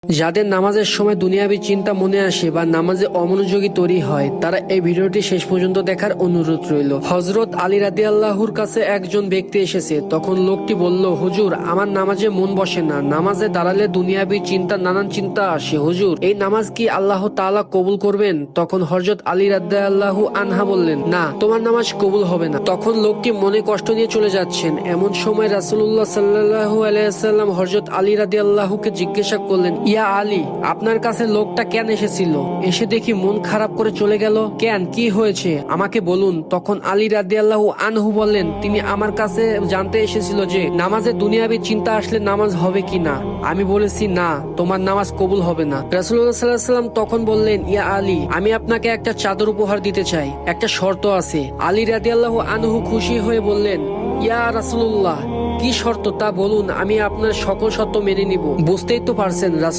যাদের নামাজের সময় দুনিয়াবী চিন্তা মনে আসে বা নামাজে অমনোযোগী তৈরি হয় তারা এই ভিডিওটি শেষ পর্যন্ত দেখার অনুরোধ রইল। হযরত আলী রাদিয়াল্লাহুর কাছে একজন ব্যক্তি এসেছে। তখন লোকটি বলল, হুজুর, আমার নামাজে মন বসে না, নামাজে দাঁড়ালে দুনিয়াবী চিন্তা নানান চিন্তা আসে, হুজুর এই নামাজ কি আল্লাহ তাআলা কবুল করবেন? তখন হযরত আলী রাদিয়াল্লাহু আনহা বললেন, না, তোমার নামাজ কবুল হবে না। তখন লোকটি মনে কষ্ট নিয়ে চলে যাচ্ছেন। এমন সময় রাসূলুল্লাহ সাল্লাল্লাহু আলাইহি ওয়াসাল্লাম হযরত আলী রাদিয়াল্লাহুকে জিজ্ঞাসা করলেন, ইয়া আলী, আপনার কাছে লোকটা কেন এসেছিল? এসে দেখি মন খারাপ করে চলে গেল কেন, কি হয়েছে আমাকে বলুন। তখন আলী রাদিয়াল্লাহু আনহু বললেন, তিনি আমার কাছে জানতে এসেছিল যে নামাজে দুনিয়াবী চিন্তা আসলে নামাজ হবে কি না। আমি বলেছি, না, তোমার নামাজ কবুল হবে না। রাসূলুল্লাহ সাল্লাল্লাহু আলাইহি ওয়াসাল্লাম তখন বললেন, ইয়া আলী, আমি আপনাকে একটা চাদর উপহার দিতে চাই, একটা শর্ত আছে। আলী রাদিয়াল্লাহু আনহু খুশি হয়ে বললেন, ইয়া রাসূলুল্লাহ, কি শর্ত তা বলুন, আমি আপনার সকল শর্ত মেনে নিব। বুঝতেই তো পারছেন রাসূলুল্লাহ